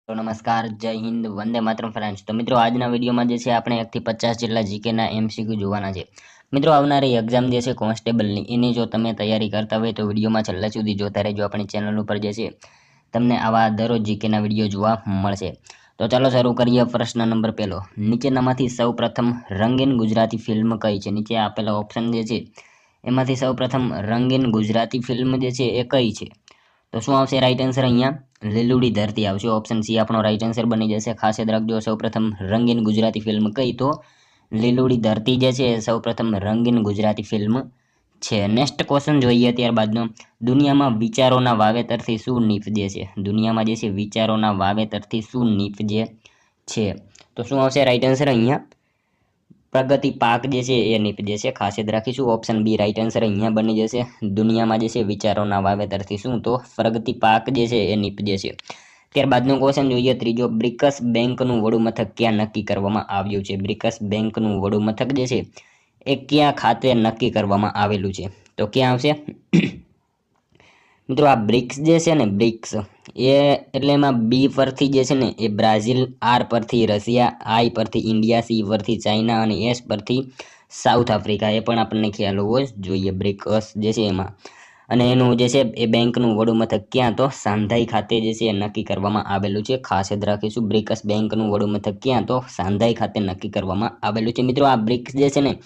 તો નમસ્કાર, જય હિન્દ, વંદે માતરમ ફ્રેન્ડ્સ। તો મિત્રો આજના વિડીયોમાં જે છે આપણે 1 થી 50 જેટલા જીકેના એમસીક્યુ જોવાના છે। મિત્રો આવનારી એક્ઝામ જે છે કોન્સ્ટેબલની એની જો તમે તૈયારી કરતા હોય તો વિડીયોમાં છેલ્લા સુધી જોતા રહેજો। આપણી ચેનલ ઉપર જે છે તમને આવા દરરોજ જીકેના વિડીયો જોવા મળશે। તો ચાલો શરૂ કરીએ। પ્રશ્ન નંબર પહેલો, નીચેનામાંથી સૌપ્રથમ રંગીન ગુજરાતી ફિલ્મ કઈ છે? નીચે આપેલા ઓપ્શન જે છે એમાંથી સૌપ્રથમ રંગીન ગુજરાતી ફિલ્મ જે છે એ કઈ છે? તો શું આવશે રાઈટ આન્સર? અહીંયા લીલુડી ધરતી આવશે। ઓપ્શન સી આપણો રાઈટ આન્સર બની જશે। ખાસ યાદ રાખજો, સૌપ્રથમ રંગીન ગુજરાતી ફિલ્મ કઈ? તો લીલુડી ધરતી જે છે એ સૌપ્રથમ રંગીન ગુજરાતી ફિલ્મ છે। નેક્સ્ટ ક્વેશ્ચન જોઈએ ત્યારબાદનો, દુનિયામાં વિચારોના વાવેતરથી શું નીપજે છે? દુનિયામાં જે છે વિચારોના વાવેતરથી શું નીપજે છે? તો શું આવશે રાઈટ આન્સર? અહીંયા પ્રગતિ પાક જે છે એ નીપજે છે। ખાસ યાદ રાખીશું, ઓપ્શન બી રાઈટ આન્સર અહીંયા બની જશે। દુનિયામાં જે છે વિચારોના વાવેતરથી શું? તો પ્રગતિ પાક જે છે એ નીપજે છે। ત્યારબાદનો ક્વેશ્ચન જોઈએ ત્રીજો, બ્રિક્સ બેંકનું વડું મથક ક્યાં નક્કી કરવામાં આવ્યું છે? બ્રિક્સ બેંકનું વડું મથક જે છે એ ક્યાં ખાતે નક્કી કરવામાં આવેલું છે? તો ક્યાં આવશે? મિત્રો આ બ્રિક્સ જે છે ને, બ્રિક્સ એ એટલે એમાં બી પરથી જે છે ને એ બ્રાઝિલ, આર પરથી રશિયા, આઈ પરથી ઇન્ડિયા, સી પરથી ચાઇના અને એસ પરથી સાઉથ આફ્રિકા, એ પણ આપણને ખ્યાલ હોવો જોઈએ બ્રિક્સ જે છે એમાં। અને એનું જે છે એ બેંકનું વડું મથક ક્યાં? તો શાંઘાઈ ખાતે જે છે એ નક્કી કરવામાં આવેલું છે। ખાસ યાદ રાખીશું, બ્રિક્સ બેંકનું વડું મથક ક્યાં? તો શાંઘાઈ ખાતે નક્કી કરવામાં આવેલું છે। મિત્રો આ બ્રિક્સ જે છે ને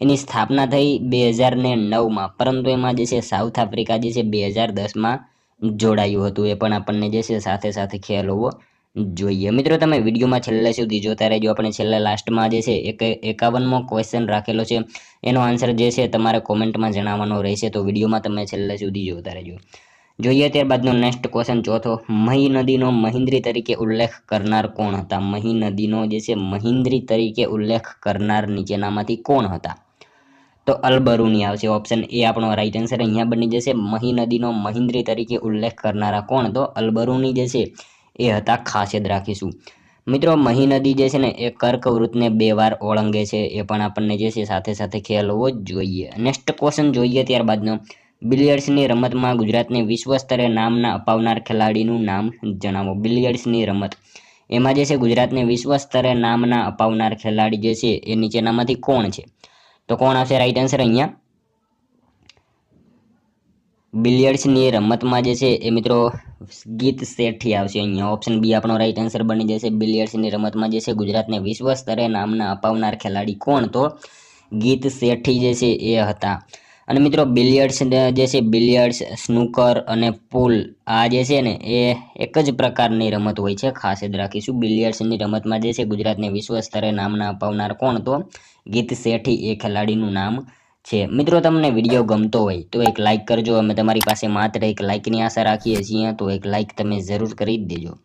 એની સ્થાપના થઈ 2009માં, પરંતુ એમાં જે છે સાઉથ આફ્રિકા જે છે 2010માં જોડાયું હતું, એ પણ આપણને જે છે સાથે સાથે ખ્યાલ હોવો જોઈએ। મિત્રો તમે વિડીયોમાં છેલ્લે સુધી જોતા રહેજો। આપણે છેલ્લે લાસ્ટમાં જે છે 51મો ક્વેશ્ચન રાખેલો છે, એનો આન્સર જે છે તમારે કોમેન્ટમાં જણાવવાનો રહેશે, તો વિડીયોમાં તમે છેલ્લે સુધી જોતા રહેજો। જોઈએ ત્યારબાદનો નેક્સ્ટ ક્વેશ્ચન ચોથો, મહી નદીનો મહિન્દ્રી તરીકે ઉલ્લેખ કરનાર કોણ હતા? મહી નદીનો જે છે મહિન્દ્રી તરીકે ઉલ્લેખ કરનાર નીચેનામાંથી કોણ હતા? તો અલબરૂની આવશે। ઓપ્શન એ આપણો રાઈટ આન્સર અહીંયા બની જશે। મહી નદીનો મહિન્દ્રી તરીકે ઉલ્લેખ કરનારા કોણ? તો અલબરૂની જે છે એ હતા। ખાસ યાદ રાખીશું મિત્રો, મહી નદી જે છે ને એ કર્કવૃતને 2 વાર ઓળંગે છે, એ પણ આપણને જે છે સાથે સાથે ખ્યાલ હોવો જ જોઈએ। નેક્સ્ટ ક્વેશ્ચન જોઈએ ત્યારબાદનો, બિલિયર્ડ્સની રમતમાં ગુજરાતને વિશ્વ સ્તરે નામના અપાવનાર ખેલાડીનું નામ જણાવો। બિલિયર્ડ્સની રમત એમાં જે છે ગુજરાતને વિશ્વ સ્તરે નામના અપાવનાર ખેલાડી જે છે એ નીચેનામાંથી કોણ છે? તો કોણ આવશે રાઈટ આન્સર? અહીંયા બિલિયર્ડ્સની રમતમાં જે છે એ મિત્રો ગીત શેઠી આવશે અહીંયા। ઓપ્શન બી આપણો રાઈટ આન્સર બની જશે। બિલિયર્ડ્સની રમતમાં જે છે ગુજરાતને વિશ્વ સ્તરે નામના અપાવનાર ખેલાડી કોણ? તો ગીત શેઠી જે છે એ હતા। અને મિત્રો બિલિયર્ડ્સ જે છે, બિલિયર્ડ્સ, સ્નૂકર અને પૂલ આ જે છે ને એ એક જ પ્રકારની રમત હોય છે। ખાસ યાદ રાખીશું, બિલિયર્ડ્સની રમતમાં જે છે ગુજરાતને વિશ્વ સ્તરે નામના અપાવનાર કોણ? તો ગીત શેઠી એ ખેલાડીનું નામ છે। મિત્રો તમને વિડીયો ગમતો હોય તો એક લાઇક કરજો। અમે તમારી પાસે માત્ર એક લાઇકની આશા રાખીએ છીએ, તો એક લાઇક તમે જરૂર કરી દેજો।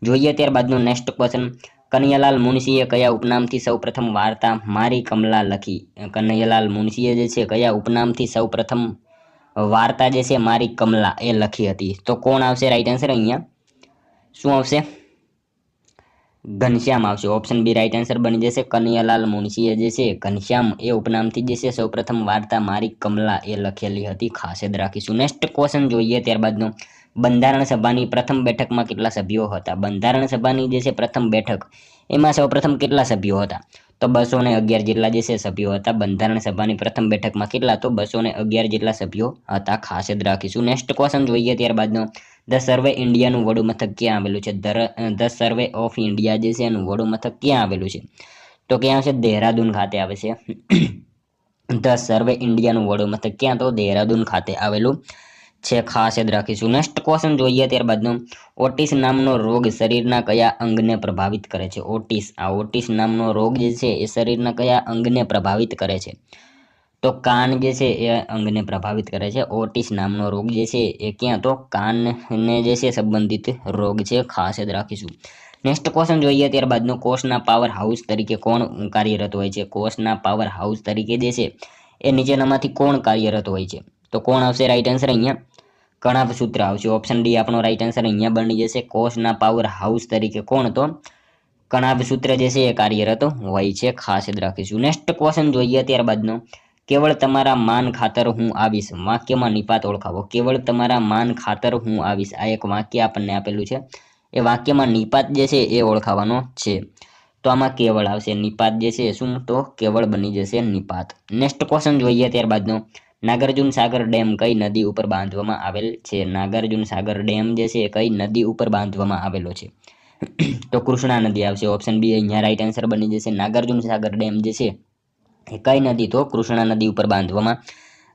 જોઈએ ત્યારબાદનો નેક્સ્ટ ક્વેશ્ચન, કનૈયાલાલ મુનશીએ કયા ઉપનામથી સૌપ્રથમ વાર્તા મારી કમલા લખી? કનૈયાલાલ મુનશીએ જે છે કયા ઉપનામથી સૌપ્રથમ વાર્તા જે છે મારી કમલા એ લખી હતી? તો કોણ આવશે રાઈટ આન્સર? અહીંયા શું આવશે? ઘનશ્યામ આવશે। ઓપ્શન બી રાઈટ આન્સર બની જશે। કનૈયાલાલ મુનશીએ જે છે ઘનશ્યામ એ ઉપનામથી જે છે સૌપ્રથમ વાર્તા મારી કમલા એ લખેલી હતી। ખાસ યાદ રાખીશું। નેક્સ્ટ ક્વેશ્ચન જોઈએ ત્યારબાદનો, બંધારણ સભાની પ્રથમ બેઠકમાં કેટલા સભ્યો હતા? બંધારણ સભાની જે છે પ્રથમ બેઠક એમાં સૌપ્રથમ કેટલા સભ્યો હતા? તો 211 જેટલા જે છે સભ્યો હતા। બંધારણ સભાની પ્રથમ બેઠકમાં કેટલા? તો 211 જેટલા સભ્યો હતા। ખાસ યાદ રાખીશું। નેક્સ્ટ ક્વેશ્ચન જોઈએ ત્યારબાદનો, ધ સર્વે ઇન્ડિયાનું વડું મથક ક્યાં આવેલું છે? ધ સર્વે ઓફ ઇન્ડિયા જે છે એનું વડું મથક ક્યાં આવેલું છે? તો ક્યાં આવશે? દેહરાદૂન ખાતે આવે છે। ધ સર્વે ઇન્ડિયાનું વડું મથક ક્યાં? તો દેહરાદૂન ખાતે આવેલું છે। ખાસ યાદ રાખીશું। નેક્સ્ટ ક્વેશ્ચન જોઈએ ત્યારબાદનો, ઓટિસ નામનો રોગ શરીરના કયા અંગને પ્રભાવિત કરે છે? ઓટિસ, આ ઓટિસ નામનો રોગ જે છે એ શરીરના કયા અંગને પ્રભાવિત કરે છે? તો કાન જે છે એ અંગને પ્રભાવિત કરે છે। ઓટિસ નામનો રોગ જે છે એ ક્યાં? તો કાનને જે છે સંબંધિત રોગ છે। ખાસ યાદ રાખીશું। નેક્સ્ટ ક્વેશ્ચન જોઈએ ત્યારબાદનો, કોષના પાવર હાઉસ તરીકે કોણ કાર્યરત હોય છે? કોષના પાવર હાઉસ તરીકે જે છે એ નીચેનામાંથી કોણ કાર્યરત હોય છે? તો કોણ આવશે રાઈટ આન્સર? અહીંયા કણાભ સૂત્ર આવશે। ઓપ્શન ડી આપણો રાઈટ આન્સર અહીંયા બની જશે। કોષના પાવર હાઉસ તરીકે કોણ? તો કણાભ સૂત્ર જે છે એ કાર્યરત હોય છે। ખાસ યાદ રાખીશું। નેક્સ્ટ ક્વેશ્ચન જોઈએ ત્યારબાદનો, કેવળ તમારા માન ખાતર હું આવીશ, વાક્યમાં નિપાત ઓળખાવો। કેવળ તમારા માન ખાતર હું આવીશ, આ એક વાક્ય આપણને આપેલું છે, એ વાક્યમાં નિપાત જે છે એ ઓળખાવાનો છે. તો આમાં કેવળ આવશે, નિપાત જે છે શું તો કેવળ બની જશે નિપાત. નેક્સ્ટ ક્વેશ્ચન જોઈએ ત્યારબાદનો, નાગાર્જુન સાગર ડેમ કઈ નદી ઉપર બાંધવામાં આવેલ છે? નાગાર્જુન સાગર ડેમ જે છે કઈ નદી ઉપર બાંધવામાં આવેલો છે? તો કૃષ્ણા નદી આવશે. ઓપ્શન બી અહીંયા રાઈટ આન્સર બની જશે. નાગાર્જુન સાગર ડેમ જે છે એ કઈ નદી તો કૃષ્ણા નદી ઉપર બાંધવામાં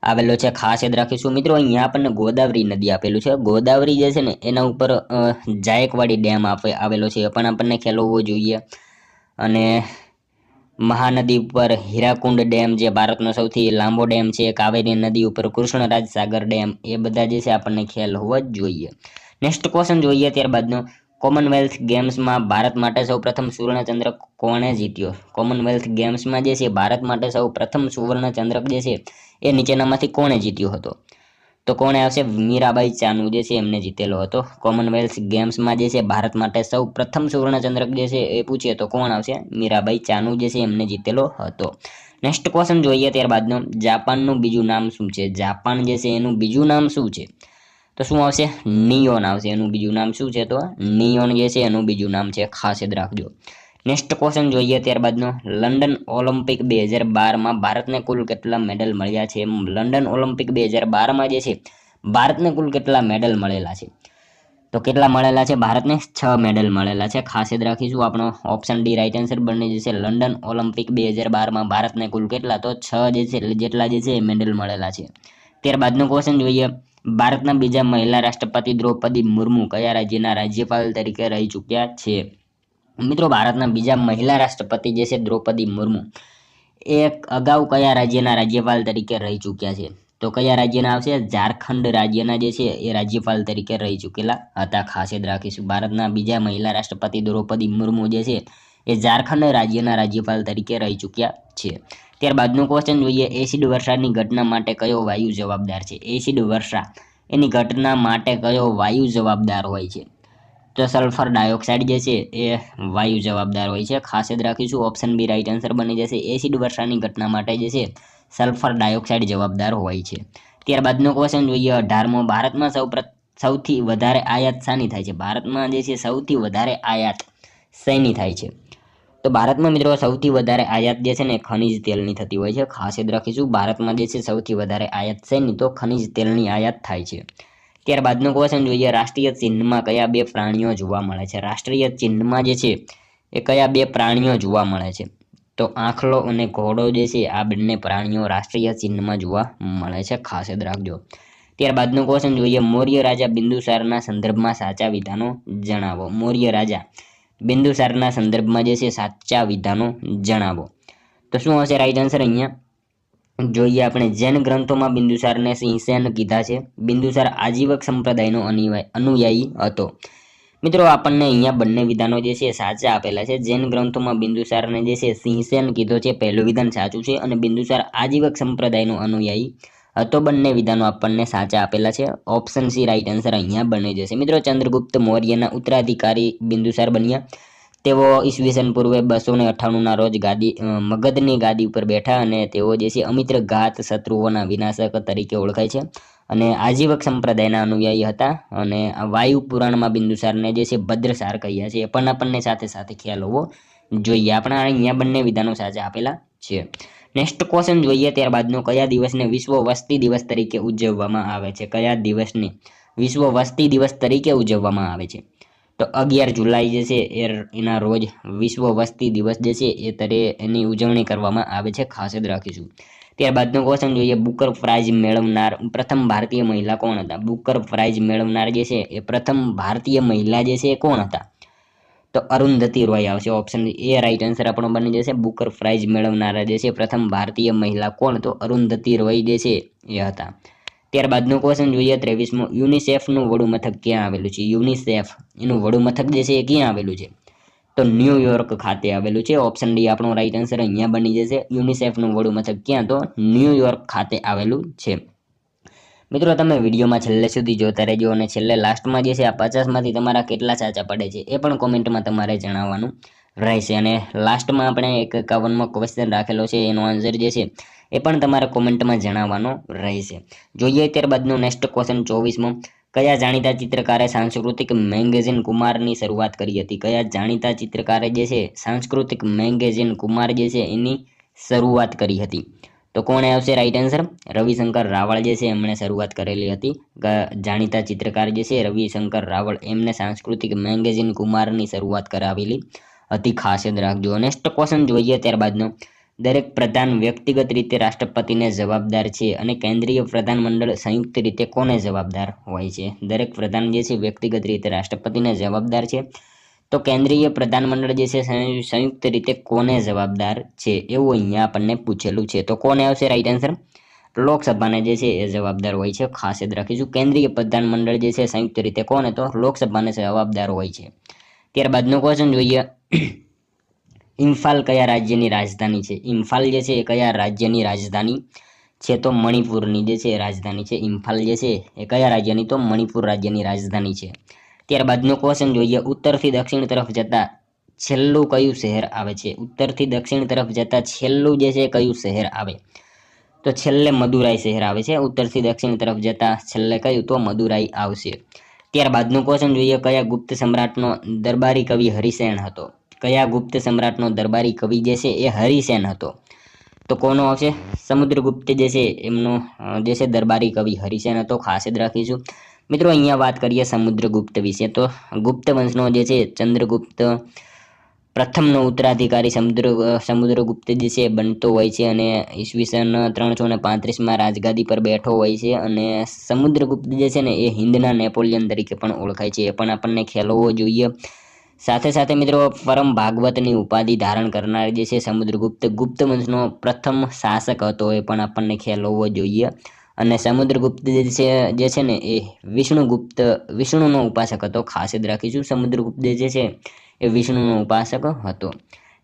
આવેલો છે. ખાસ યાદ રાખીશું મિત્રો. અહીંયા આપણને ગોદાવરી નદી આપેલું છે. ગોદાવરી જે છે ને એના ઉપર જાયકવાડી ડેમ આવેલો છે, એ પણ આપણને ખ્યાલ હોવો જોઈએ. અને મહાનદી ઉપર હીરાકુંડ ડેમ જે ભારતનો સૌથી લાંબો ડેમ છે, કાવેરી નદી ઉપર કૃષ્ણરાજ સાગર ડેમ, એ બધા જે છે આપણને ખ્યાલ હોવો જ જોઈએ. નેક્સ્ટ ક્વેશ્ચન જોઈએ ત્યારબાદનો, કોમનવેલ્થ ગેમ્સમાં ભારત માટે સૌપ્રથમ સુવર્ણચંદ્રક કોણે જીત્યો? કોમનવેલ્થ ગેમ્સમાં જે છે ભારત માટે સૌ પ્રથમ સુવર્ણચંદ્રક જે છે એ નીચેનામાંથી કોણે જીત્યો હતો? તો કોણે આવશે? મીરાબાઈ ચાનુ જે છે એમને જીતેલો હતો. કોમનવેલ્થ ગેમ્સમાં જે છે ભારત માટે સૌ પ્રથમ સુવર્ણચંદ્રક જે છે એ પૂછીએ તો કોણ આવશે? મીરાબાઈ ચાનુ જે છે એમને જીતેલો હતો. નેક્સ્ટ ક્વેશ્ચન જોઈએ ત્યારબાદનો, જાપાનનું બીજું નામ શું છે? જાપાન જે છે એનું બીજું નામ શું છે? તો શું આવશે? નિયોન આવશે. એનું બીજું નામ શું છે? તો નિયોન જે છે એનું બીજું નામ છે. ખાસ યાદ રાખજો. નેક્સ્ટ ક્વેશ્ચન જોઈએ ત્યારબાદનો, લંડન ઓલિમ્પિક 2012માં ભારતને કુલ કેટલા મેડલ મળ્યા છે? લંડન ઓલિમ્પિક 2012માં જે છે ભારતને કુલ કેટલા મેડલ મળેલા છે? તો કેટલા મળેલા છે? ભારતને 6 મેડલ મળેલા છે. ખાસ યાદ રાખીશું. આપણો ઓપ્શન ડી રાઈટ આન્સર બની જશે. લંડન ઓલિમ્પિક 2012માં ભારતને કુલ કેટલા? તો 6 જે છે જેટલા જે છે મેડલ મળેલા છે. ત્યારબાદનો ક્વેશ્ચન જોઈએ, ભારતના બીજા મહિલા રાષ્ટ્રપતિ દ્રૌપદી મુર્મુ કયા રાજ્યના રાજ્યપાલ તરીકે રહી ચૂક્યા છે? મિત્રો, ભારતના બીજા મહિલા રાષ્ટ્રપતિ જે છે દ્રૌપદી મુર્મુ એ અગાઉ કયા રાજ્યના રાજ્યપાલ તરીકે રહી ચૂક્યા છે? તો કયા રાજ્યના આવશે? ઝારખંડ રાજ્યના જે છે એ રાજ્યપાલ તરીકે રહી ચૂકેલા હતા. ખાસ યાદ રાખીશું. ભારતના બીજા મહિલા રાષ્ટ્રપતિ દ્રૌપદી મુર્મુ જે છે એ ઝારખંડ રાજ્યના રાજ્યપાલ તરીકે રહી ચૂક્યા છે. ત્યારબાદનું ક્વેશ્ચન જોઈએ, એસિડ વર્ષાની ઘટના માટે કયો વાયુ જવાબદાર છે? એસિડ વર્ષા એની ઘટના માટે કયો વાયુ જવાબદાર હોય છે? તો સલ્ફર ડાયોક્સાઇડ જે છે એ વાયુ જવાબદાર હોય છે. ખાસ યાદ રાખીશું. ઓપ્શન બી રાઈટ આન્સર બની જશે. એસિડ વર્ષાની ઘટના માટે જે છે સલ્ફર ડાયોક્સાઇડ જવાબદાર હોય છે. ત્યારબાદનો ક્વેશ્ચન જોઈએ, 18મો, ભારતમાં સૌથી વધારે આયાત શાની થાય છે? ભારતમાં જે છે સૌથી વધારે આયાત શેની થાય છે? તો ભારતમાં મિત્રો સૌથી વધારે આયાત જે છે ને ખનિજ તેલની થતી હોય છે. ખાસ યાદ રાખીશું. ભારતમાં જે છે સૌથી વધારે આયાત શેની? તો ખનિજ તેલની આયાત થાય છે. ત્યારબાદનો ક્વેશ્ચન જોઈએ, રાષ્ટ્રીય ચિહ્નમાં કયા બે પ્રાણીઓ જોવા મળે છે? રાષ્ટ્રીય ચિહ્નમાં જે છે એ કયા બે પ્રાણીઓ જોવા મળે છે? તો આંખલો અને ઘોડો જે છે આ બંને પ્રાણીઓ રાષ્ટ્રીય ચિહ્નમાં જોવા મળે છે. ખાસ યાદ રાખજો. ત્યારબાદનો ક્વેશ્ચન જોઈએ, મૌર્ય રાજા બિંદુસારના સંદર્ભમાં સાચા વિધાનો જણાવો. મૌર્ય રાજા બિંદુસારના સંદર્ભમાં જે છે સાચા વિધાનો જણાવો. તો શું હશે રાઈટ આન્સર? અહીંયા જોઈએ આપણે, જૈન ગ્રંથોમાં બિંદુસારને સિંહસેન કીધા છે. બિંદુસાર આજીવક સંપ્રદાયનો અનુયાયી હતો. મિત્રો, આપણને અહીંયા બંને વિધાનો જે છે સાચા આપેલા છે. જૈન ગ્રંથોમાં બિંદુસારને જે છે સિંહસેન કીધો છે, પહેલું વિધાન સાચું છે. અને બિંદુસાર આજીવક સંપ્રદાયનો અનુયાયી હતો, બંને વિધાનો આપણને સાચા આપેલા છે. ઓપ્શન સી રાઈટ આન્સર અહીંયા બની જશે. મિત્રો, ચંદ્રગુપ્ત મૌર્યના ઉત્તરાધિકારી બિંદુસાર બન્યા. તેઓ ઈસવીસન પૂર્વે 298ના રોજ મગધની ગાદી ઉપર બેઠા અને તેઓ જે છે અમિત્ર ઘાત શત્રુઓના વિનાશક તરીકે ઓળખાય છે અને આજીવક સંપ્રદાયના અનુયાયી હતા. અને વાયુ પુરાણમાં બિંદુસારને જે છે ભદ્રસાર કહ્યા છે, એ પણ આપણને સાથે સાથે ખ્યાલ હોવો જોઈએ. આપણે અહીંયા બંને વિધાનો સાચા આપેલા છે. નેક્સ્ટ ક્વેશ્ચન જોઈએ ત્યારબાદનો, કયા દિવસને વિશ્વ વસ્તી દિવસ તરીકે ઉજવવામાં આવે છે? કયા દિવસને વિશ્વ વસ્તી દિવસ તરીકે ઉજવવામાં આવે છે? તો 11 જુલાઈ જે છે એના રોજ વિશ્વ વસ્તી દિવસ જે છે એની ઉજવણી કરવામાં આવે છે. ખાસ યાદ રાખીશું. ત્યારબાદનો ક્વેશ્ચન જોઈએ, બુકર પ્રાઇઝ મેળવનાર પ્રથમ ભારતીય મહિલા કોણ હતા? બુકર પ્રાઇઝ મેળવનાર જે છે એ પ્રથમ ભારતીય મહિલા જે છે એ કોણ હતા? તો અરુંધતી રોય આવશે. ઓપ્શન એ રાઈટ આન્સર આપણો બની જશે. બુકર પ્રાઇઝ મેળવનારા જે છે પ્રથમ ભારતીય મહિલા કોણ? તો અરુંધતી રોય જે છે એ હતા. ત્યારબાદનો ક્વેશ્ચન જોઈએ 23મો, યુનિસેફનું વડું મથક ક્યાં આવેલું છે? યુનિસેફ એનું વડું મથક જે છે એ ક્યાં આવેલું છે? તો ન્યુયોર્ક ખાતે આવેલું છે. ઓપ્શન ડી આપણો રાઈટ આન્સર અહીંયા બની જશે. યુનિસેફનું વડું મથક ક્યાં? તો ન્યુયોર્ક ખાતે આવેલું છે. મિત્રો, તમે વિડીયોમાં છેલ્લે સુધી જોતા રહેજો અને છેલ્લે લાસ્ટમાં જે છે આ 50માંથી તમારા કેટલા સાચા પડે છે એ પણ કોમેન્ટમાં તમારે જણાવવાનું રહેશે. અને લાસ્ટમાં આપણે 51મો ક્વેશ્ચન રાખેલો છે, એનો આન્સર જે છે એ પણ તમારે કોમેન્ટમાં જણાવવાનો રહેશે. જોઈએ ત્યારબાદનો નેક્સ્ટ ક્વેશ્ચન 24મો, કયા જાણીતા ચિત્રકારે સાંસ્કૃતિક મેગેઝિન કુમારની શરૂઆત કરી હતી? કયા જાણીતા ચિત્રકારે જે છે સાંસ્કૃતિક મેગેઝિન કુમાર જે છે એની શરૂઆત કરી હતી? તો કોણ આવશે રાઈટ આન્સર? રવિશંકર રાવળ જે છે એમણે શરૂઆત કરેલી હતી. જાણીતા ચિત્રકાર જે છે રવિશંકર રાવળ એમને સાંસ્કૃતિક મેગેઝિન કુમારની શરૂઆત કરાવેલી હતી. ખાસ યાદ રાખજો. નેક્સ્ટ ક્વેશ્ચન જોઈએ ત્યારબાદનો. દરેક પ્રધાન વ્યક્તિગત રીતે રાષ્ટ્રપતિને જવાબદાર છે અને કેન્દ્રીય પ્રધાનમંડળ સંયુક્ત રીતે કોને જવાબદાર હોય છે? દરેક પ્રધાન જે છે વ્યક્તિગત રીતે રાષ્ટ્રપતિને જવાબદાર છે, તો કેન્દ્રીય પ્રધાનમંડળ જે છે સંયુક્ત રીતે કોને જવાબદાર છે એવું અહીંયા આપણને પૂછેલું છે. તો કોને આવશે રાઈટ આન્સર? લોકસભાને જે છે એ જવાબદાર હોય છે. ખાસ યાદ રાખીશું. કેન્દ્રીય પ્રધાનમંડળ જે છે સંયુક્ત રીતે કોને? તો લોકસભાને જવાબદાર હોય છે. ત્યારબાદનો ક્વેશ્ચન જોઈએ. ઇમ્ફાલ કયા રાજ્યની રાજધાની છે? ઇમ્ફાલ જે છે એ કયા રાજ્યની રાજધાની છે? તો મણિપુરની જે છે રાજધાની છે. ઇમ્ફાલ જે છે એ કયા રાજ્યની? તો મણિપુર રાજ્યની રાજધાની છે. ત્યારબાદનો ક્વેશ્ચન જોઈએ. ઉત્તરથી દક્ષિણ તરફ જતા છેલ્લું કયું શહેર આવે છે? ઉત્તરથી દક્ષિણ તરફ જતા છેલ્લું જે છે કયું શહેર આવે? તો છેલ્લે મદુરાઈ શહેર આવે છે. ઉત્તરથી દક્ષિણ તરફ જતા છેલ્લે કયું? તો મદુરાઈ આવશે. ત્યારબાદનો ક્વેશ્ચન જોઈએ. કયા ગુપ્ત સમ્રાટનો દરબારી કવિ હરિસેન હતો? કયા ગુપ્ત સમ્રાટનો દરબારી કવિ જે છે એ હરિસેન હતો? તો કોનો આવશે? સમુદ્રગુપ્ત જે છે એમનો જે છે દરબારી કવિ હરિસેન હતો. ખાસ યાદ રાખીશું. મિત્રો અહીંયા વાત કરીએ સમુદ્રગુપ્ત વિશે, તો ગુપ્ત વંશનો જે છે ચંદ્રગુપ્ત પ્રથમનો ઉત્તરાધિકારી સમુદ્રગુપ્ત જે છે બનતો હોય છે અને ઈસવીસન 335માં રાજગાદી પર બેઠો હોય છે. અને સમુદ્રગુપ્ત જે છે ને એ હિન્દના નેપોલિયન તરીકે પણ ઓળખાય છે. એ પણ આપણને ખ્યાલ હોવો જોઈએ. સાથે સાથે મિત્રો પરમ ભાગવતની ઉપાધિ ધારણ કરનાર જે છે સમુદ્રગુપ્ત ગુપ્ત વંશનો પ્રથમ શાસક હતો. એ પણ આપણને ખ્યાલ હોવો જોઈએ. અને સમુદ્રગુપ્ત જે છે ને એ વિષ્ણુનો ઉપાસક હતો. ખાસ યાદ રાખીશું. સમુદ્રગુપ્ત જે છે એ વિષ્ણુનો ઉપાસક હતો.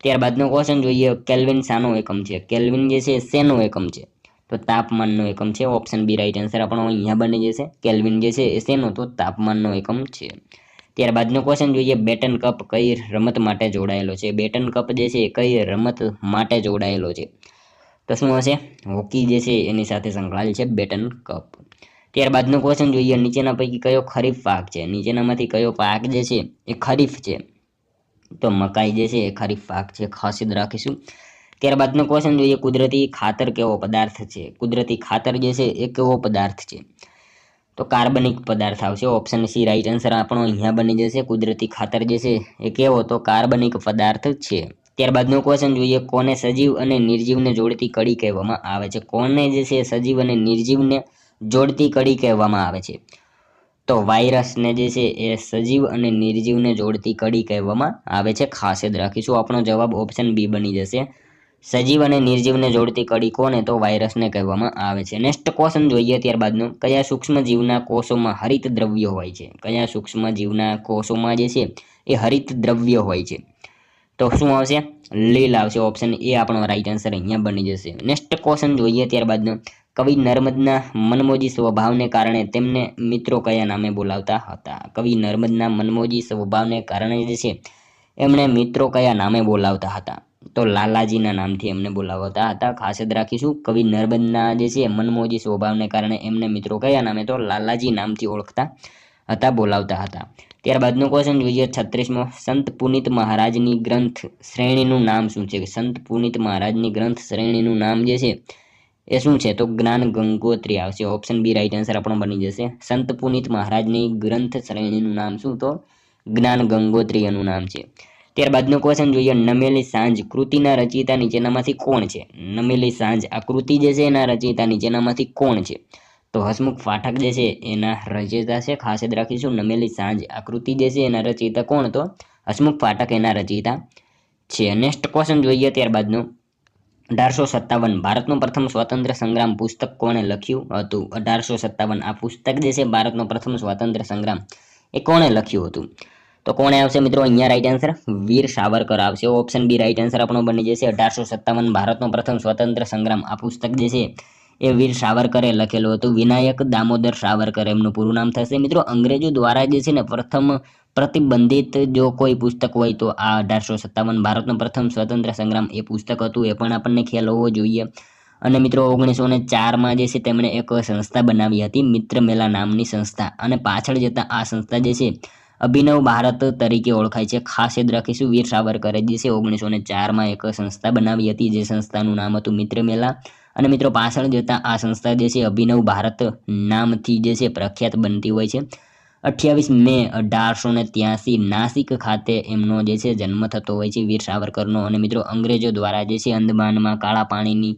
ત્યારબાદનો ક્વેશ્ચન જોઈએ. કેલ્વિન શાનો એકમ છે? કેલ્વિન જે છે શેનો એકમ છે? તો તાપમાનનો એકમ છે. ઓપ્શન બી રાઈટ આન્સર આપણો અહીંયા બની જશે. કેલ્વિન જે છે એ શેનો? તો તાપમાનનો એકમ છે. ત્યારબાદનો ક્વેશ્ચન જોઈએ. બેટન કપ કઈ રમત માટે જોડાયેલો છે? બેટન કપ જે છે કઈ રમત માટે જોડાયેલો છે? તો શું હશે? હોકી જે છે એની સાથે સંકળાયેલ છે બેટન કપ. ત્યારબાદનો ક્વેશ્ચન જોઈએ. નીચેના પૈકી કયો ખરીફ પાક છે? નીચેનામાંથી કયો પાક જે છે એ ખરીફ છે? તો મકાઈ જે છે એ ખરીફ પાક છે. ખાસ યાદ રાખીશું. ત્યારબાદનો ક્વેશ્ચન જોઈએ. કુદરતી ખાતર કેવો પદાર્થ છે? કુદરતી ખાતર જે છે એ કેવો પદાર્થ છે? તો કાર્બનિક પદાર્થ આવશે. ઓપ્શન સી રાઈટ આન્સર આપણો અહીંયા બની જશે. કુદરતી ખાતર જે છે એ કેવો? તો કાર્બનિક પદાર્થ છે. ત્યારબાદનો ક્વેશ્ચન જોઈએ. કોને સજીવ અને નિર્જીવને જોડતી કડી કહેવામાં આવે છે? કોને જે છે સજીવ અને નિર્જીવને જોડતી કડી કહેવામાં આવે છે? તો વાયરસને જે છે એ સજીવ અને નિર્જીવને જોડતી કડી કહેવામાં આવે છે. ખાસ યાદ રાખીશું. આપણો જવાબ ઓપ્શન બી બની જશે. સજીવ અને નિર્જીવને જોડતી કડી કોને? તો વાયરસને કહેવામાં આવે છે. નેક્સ્ટ ક્વેશ્ચન જોઈએ ત્યારબાદનો. કયા સૂક્ષ્મ જીવના કોષોમાં હરિત દ્રવ્ય હોય છે? કયા સૂક્ષ્મ જીવના કોષોમાં જે છે એ હરિત દ્રવ્ય હોય છે? તો શું આવશે? લીલ આવશે. ઓપ્શન એ આપણો રાઈટ આન્સર અહીંયા બની જશે. નેક્સ્ટ ક્વેશ્ચન જોઈએ ત્યારબાદનો. કવિ નર્મદના મનમોજી સ્વભાવને કારણે તેમને મિત્રો કયા નામે બોલાવતા હતા? કવિ નર્મદના મનમોજી સ્વભાવને કારણે જે છે એમણે મિત્રો કયા નામે બોલાવતા હતા? તો લાલાજીના નામથી એમને બોલાવતા હતા. ખાસ યાદ રાખીશું. કવિ નર્મદના જે છે મનમોજી સ્વભાવને કારણે એમને મિત્રો કયા નામે? તો લાલાજી નામથી ઓળખતા હતા, બોલાવતા હતા. ત્યારબાદનો ક્વેશ્ચન જોઈએ. 36મો. સંત પુનિત મહારાજની ગ્રંથ શ્રેણીનું નામ શું છે? સંત પુનિત મહારાજની ગ્રંથ શ્રેણીનું નામ જે છે એ શું છે? તો જ્ઞાન ગંગોત્રી આવશે. ઓપ્શન બી રાઈટ આન્સર આપણો બની જશે. સંત પુનિત મહારાજની ગ્રંથ શ્રેણીનું નામ શું? તો જ્ઞાન ગંગોત્રી એનું નામ છે. ત્યારબાદનો ક્વેશ્ચન જોઈએ. નમેલી સાંજ કૃતિના રચયિતા નીચેનામાંથી કોણ છે? નમેલી સાંજ આ કૃતિ જે છે એના રચયિતા નીચેનામાંથી કોણ છે? તો હસમુખ પાઠક જે છે એના રચયિતા છે. ખાસ યાદ રાખીશું. નમેલી સાંજ આ કૃતિ જે છે એના રચયિતા કોણ? તો હસમુખ પાઠક એના રચયિતા છે. નેક્સ્ટ ક્વેશ્ચન જોઈએ ત્યારબાદનો. 1857 ભારતનો પ્રથમ સ્વાતંત્ર્ય સંગ્રામ પુસ્તક કોણે લખ્યું હતું? 1857 આ પુસ્તક જે છે ભારતનો પ્રથમ સ્વાતંત્ર્ય સંગ્રામ એ કોણે લખ્યું હતું? તો કોણે આવશે મિત્રો? અહીંયા રાઈટ આન્સર વીર સાવરકર આવશે. ઓપ્શન બી રાઈટ આન્સર આપણો બની જશે. 1857 ભારતનો પ્રથમ સ્વાતંત્ર્ય સંગ્રામ આ પુસ્તક જે છે એ વીર સાવરકરે લખેલું હતું. વિનાયક દામોદર સાવરકર એમનું પૂરું નામ થશે. મિત્રો અંગ્રેજો દ્વારા જે છે ને પ્રથમ પ્રતિબંધિત જો કોઈ પુસ્તક હોય તો આ 1857 ભારતનો પ્રથમ સ્વતંત્ર સંગ્રામ એ પુસ્તક હતું. એ પણ આપણને ખ્યાલ હોવો જોઈએ. અને મિત્રો 1904માં જે છે તેમણે એક સંસ્થા બનાવી હતી, મિત્ર મેલા નામની સંસ્થા, અને પાછળ જતાં આ સંસ્થા જે છે અભિનવ ભારત તરીકે ઓળખાય છે. ખાસ યાદ રાખીશું, વીર સાવરકરે જે છે 1904માં એક સંસ્થા બનાવી હતી, જે સંસ્થાનું નામ હતું મિત્ર મેલા. અને મિત્રો પાછળ જતાં આ સંસ્થા જે છે અભિનવ ભારત નામથી જે છે પ્રખ્યાત બનતી હોય છે. 28 મે 1883 નાસિક ખાતે એમનો જે છે જન્મ થતો હોય છે વીર સાવરકરનો. અને મિત્રો અંગ્રેજો દ્વારા જે છે અંદમાનમાં કાળા પાણીની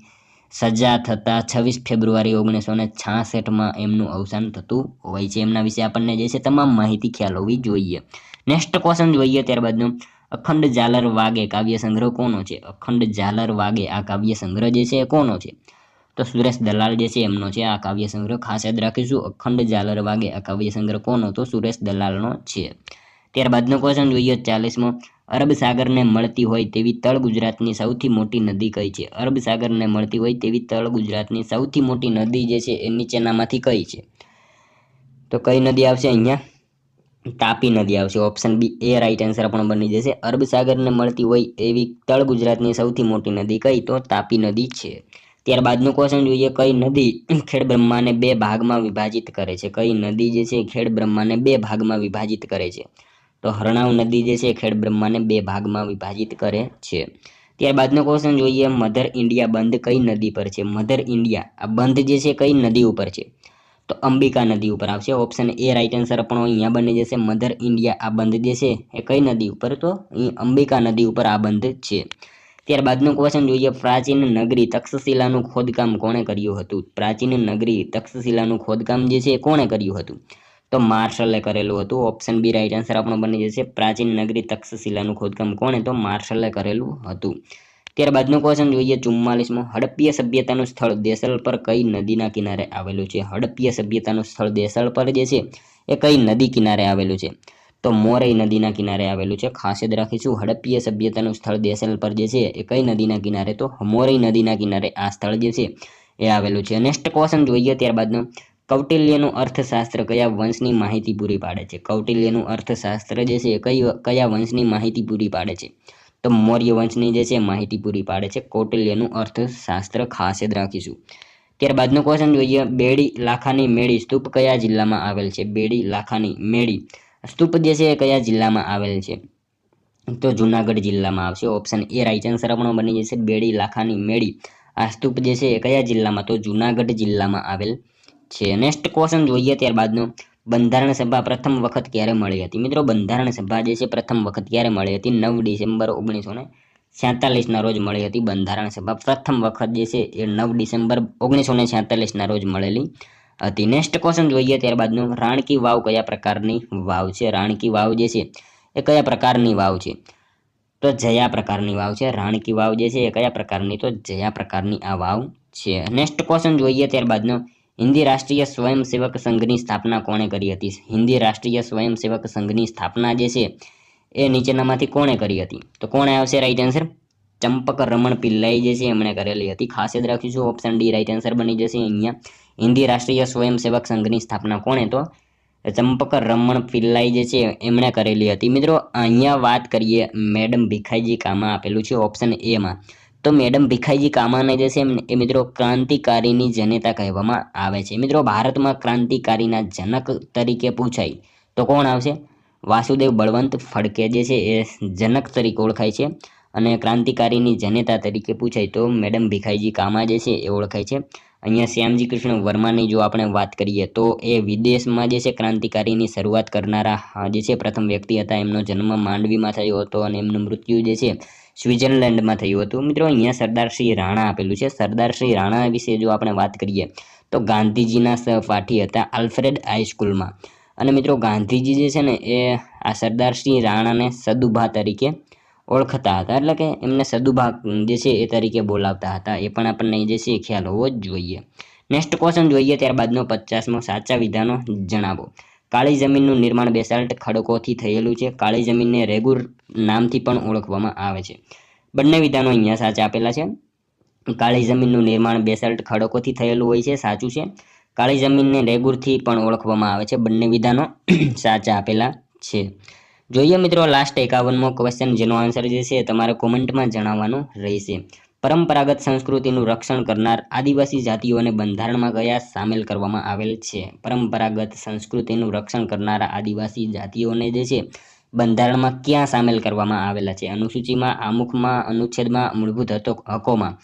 સજા થતાં 26 ફેબ્રુઆરી 1966માં એમનું અવસાન થતું હોય છે. એમના વિશે આપણને જે છે તમામ માહિતી ખ્યાલ હોવી જોઈએ. નેક્સ્ટ ક્વેશ્ચન જોઈએ ત્યારબાદનો, અખંડ ઝાલર વાગે કાવ્ય સંગ્રહ કોનો છે? અખંડ ઝાલર વાગે આ કાવ્ય સંગ્રહ જે છે એ કોનો છે? તો સુરેશ દલાલ જે છે એમનો છે આ કાવ્ય સંગ્રહ. ખાસ યાદ રાખીશું, અખંડ ઝાલર વાગે આ કાવ્ય સંગ્રહ કોનો? તો સુરેશ દલાલનો છે. ત્યારબાદનો ક્વેશ્ચન જોઈએ 40મો, અરબ સાગરને મળતી હોય તેવી તળ ગુજરાતની સૌથી મોટી નદી કઈ છે? અરબ સાગરને મળતી હોય તેવી તળ ગુજરાતની સૌથી મોટી નદી જે છે એ નીચેનામાંથી કઈ છે? તો કઈ નદી આવશે અહીંયા? તાપી નદી આવશે. ઓપ્શન બી એ રાઈટ આન્સર આપણો બની જશે. અરબ સાગરને મળતી હોય એવી તળ ગુજરાતની સૌથી મોટી નદી કઈ? તો તાપી નદી છે. ત્યારબાદનું ક્વેશ્ચન જોઈએ, કઈ નદી ખેડ બ્રહ્માને બે ભાગમાં વિભાજિત કરે છે? કઈ નદી જે છે ખેડ બ્રહ્માને બે ભાગમાં વિભાજિત કરે છે? તો હરણાવ નદી જે છે ખેડ બ્રહ્માને બે ભાગમાં વિભાજિત કરે છે. ત્યારબાદનો ક્વેશ્ચન જોઈએ, મધર ઇન્ડિયા બંધ કઈ નદી પર છે? મધર ઇન્ડિયા આ બંધ જે છે કઈ નદી ઉપર છે? તો અંબિકા નદી ઉપર આવશે. ઓપ્શન એ રાઈટ આન્સર આપણો અહીંયા બની જશે. મધર ઇન્ડિયા આ બંધ જે છે એ કઈ નદી ઉપર? તો અહીં અંબિકા નદી ઉપર આ બંધ છે. ત્યારબાદનું ક્વેશ્ચન જોઈએ, પ્રાચીન નગરી તક્ષશિલાનું ખોદકામ કોણે કર્યું હતું? પ્રાચીન નગરી તક્ષશિલાનું ખોદકામ જે છે એ કોણે કર્યું હતું? તો માર્શલે કરેલું હતું. ઓપ્શન બી રાઈટ આન્સર આપણો બની જશે. પ્રાચીન નગરી તક્ષશિલાનું ખોદકામ કોણે? તો માર્શલે કરેલું હતું. ત્યારબાદનો ક્વેશ્ચન જોઈએ 44મો, હડપ્પીય સભ્યતાનું સ્થળ દેસલ પર કઈ નદીના કિનારે આવેલું છે? હડપ્પીય સભ્યતાનું સ્થળ દેસલ પર જે છે એ કઈ નદી કિનારે આવેલું છે? તો મોરઈ નદીના કિનારે આવેલું છે. ખાસ યાદ રાખીશું, હડપ્પીય સભ્યતાનું સ્થળ દેસલ પર જે છે એ કઈ નદીના કિનારે? તો મોરઈ નદીના કિનારે આ સ્થળ જે છે એ આવેલું છે. નેક્સ્ટ ક્વેશ્ચન જોઈએ ત્યારબાદનો, કૌટિલ્યનું અર્થશાસ્ત્ર કયા વંશની માહિતી પૂરી પાડે છે? કૌટિલ્યનું અર્થશાસ્ત્ર જે છે એ કયા વંશની માહિતી પૂરી પાડે છે? તો મૌર્ય વંશની જે છે માહિતી પૂરી પાડે છે કૌટિલ્યનું અર્થશાસ્ત્ર. ખાસ યાદ રાખીશું. ત્યારબાદનો ક્વેશ્ચન જોઈએ, બેડી લાખાની મેળી સ્તૂપ કયા જિલ્લામાં આવેલ છે? બેડી લાખાની મેળી સ્તૂપ જે છે એ કયા જિલ્લામાં આવેલ છે? તો જુનાગઢ જિલ્લામાં આવશે. ઓપ્શન એ રાઈટ આન્સર આપણો બની જશે. બેડી લાખાની મેળી આ સ્તૂપ જે છે એ કયા જિલ્લામાં? તો જુનાગઢ જિલ્લામાં આવેલ છે. નેક્સ્ટ ક્વેશ્ચન જોઈએ ત્યારબાદનો, બંધારણ સભા પ્રથમ વખત ક્યારે મળી હતી? મિત્રો બંધારણ સભા જે છે પ્રથમ વખત ક્યારે મળી હતી? 9 ડિસેમ્બર 1947ના રોજ મળી હતી બંધારણ સભા. પ્રથમ વખત જે છે એ 9 ડિસેમ્બર 1947ના રોજ મળેલી હતી. નેક્સ્ટ ક્વેશ્ચન જોઈએ ત્યારબાદનો, રાણકી વાવ કયા પ્રકારની વાવ છે? રાણકી વાવ જે છે એ કયા પ્રકારની વાવ છે? તો જયા પ્રકારની વાવ છે. રાણકી વાવ જે છે એ કયા પ્રકારની? તો જયા પ્રકારની આ વાવ છે. નેક્સ્ટ ક્વેશ્ચન જોઈએ ત્યારબાદનો, હિન્દી રાષ્ટ્રીય સ્વયંસેવક સંઘની સ્થાપના કોણે કરી હતી? હિન્દી રાષ્ટ્રીય સ્વયંસેવક સંઘની સ્થાપના જે છે એ નીચેનામાંથી કોણે કરી હતી? તો કોણે આવશે રાઈટ આન્સર? ચંપક રમણ પિલ્લાઈ જે છે એમણે કરેલી હતી. ખાસ યાદ રાખીશું, ઓપ્શન ડી રાઈટ આન્સર બની જશે અહીંયા. હિન્દી રાષ્ટ્રીય સ્વયંસેવક સંઘની સ્થાપના કોણે? તો ચંપક રમણ પિલ્લાઈ જે છે એમણે કરેલી હતી. મિત્રો અહીંયા વાત કરીએ મેડમ ભીખાઈજી કામા આપેલું છે ઓપ્શન એમાં. તો મેડમ ભીખાઈજી કામાને જે છે એ મિત્રો ક્રાંતિકારીની જનેતા કહેવામાં આવે છે. મિત્રો ભારતમાં ક્રાંતિકારીના જનક તરીકે પૂછાય તો કોણ આવશે? વાસુદેવ બળવંત ફડકે જે છે એ જનક તરીકે ઓળખાય છે. અને ક્રાંતિકારીની જનેતા તરીકે પૂછાય તો મેડમ ભીખાઈજી કામા જે છે એ ઓળખાય છે. અહીંયા શ્યામજી કૃષ્ણ વર્માની જો આપણે વાત કરીએ તો એ વિદેશમાં જે છે ક્રાંતિકારીની શરૂઆત કરનારા જે છે પ્રથમ વ્યક્તિ હતા. એમનો જન્મ માંડવીમાં થયો હતો અને એમનું મૃત્યુ જે છે સ્વિટ્ઝરલેન્ડમાં થયું હતું. મિત્રો અહીંયા સરદારશ્રી રાણા આપેલું છે. સરદારશ્રી રાણા વિશે જો આપણે વાત કરીએ તો ગાંધીજીના સહપાઠી હતા આલ્ફ્રેડ હાઈસ્કૂલમાં. અને મિત્રો ગાંધીજી જે છે ને એ આ સરદારશ્રી રાણાને સદુભા તરીકે ઓળખતા હતા, એટલે કે એમને સદુભા જે છે એ તરીકે બોલાવતા હતા. એ પણ આપણને જે છે ખ્યાલ હોવો જ જોઈએ. નેક્સ્ટ ક્વેશ્ચન જોઈએ ત્યારબાદનો 50મો, સાચા વિધાનો જણાવો. કાળી જમીનનું નિર્માણ બેસાલ્ટ ખડકોથી થયેલું છે. કાળી જમીનને રેગુર નામથી પણ ઓળખવામાં આવે છે. બંને વિધાનો અહીંયા સાચા આપેલા છે. કાળી જમીનનું નિર્માણ બેસાલ્ટ ખડકોથી થયેલું હોય છે, સાચું છે. કાળી જમીનને રેગુરથી પણ ઓળખવામાં આવે છે. બંને વિધાનો સાચા આપેલા છે. જોઈએ મિત્રો લાસ્ટ 51મો ક્વેશ્ચન, જેનો આન્સર જે છે તમારે કોમેન્ટમાં જણાવવાનો રહેશે. પરંપરાગત સંસ્કૃતિનું રક્ષણ કરનાર આદિવાસી જાતિઓને બંધારણમાં કયા સામેલ કરવામાં આવેલ છે? પરંપરાગત સંસ્કૃતિનું રક્ષણ કરનારા આદિવાસી જાતિઓને જે છે બંધારણમાં ક્યાં સામેલ કરવામાં આવેલા છે? અનુસૂચિમાં, આમુખમાં, અનુચ્છેદમાં, મૂળભૂત હકોમાં.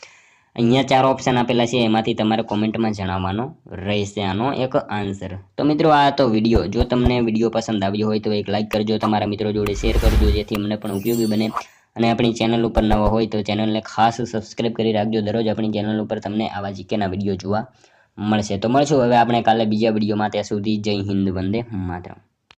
અહીંયા 4 ઓપ્શન આપેલા છે, એમાંથી તમારે કોમેન્ટમાં જણાવવાનો રહેશે આનો એક આન્સર. તો મિત્રો આ તો વિડીયો, જો તમને વિડીયો પસંદ આવ્યો હોય તો એક લાઇક કરજો, તમારા મિત્રો જોડે શેર કરજો, જેથી અમને પણ ઉપયોગી બને. અને આપણી ચેનલ ઉપર નવા હોય તો ચેનલને ખાસ સબસ્ક્રાઇબ કરી રાખજો. દરરોજ આપણી ચેનલ ઉપર તમને આવા જીકેના વિડીયો જોવા મળશે. તો મળશું હવે આપણે કાલે બીજા વિડીયોમાં. ત્યાં સુધી જય હિન્દ, વંદે માતરમ.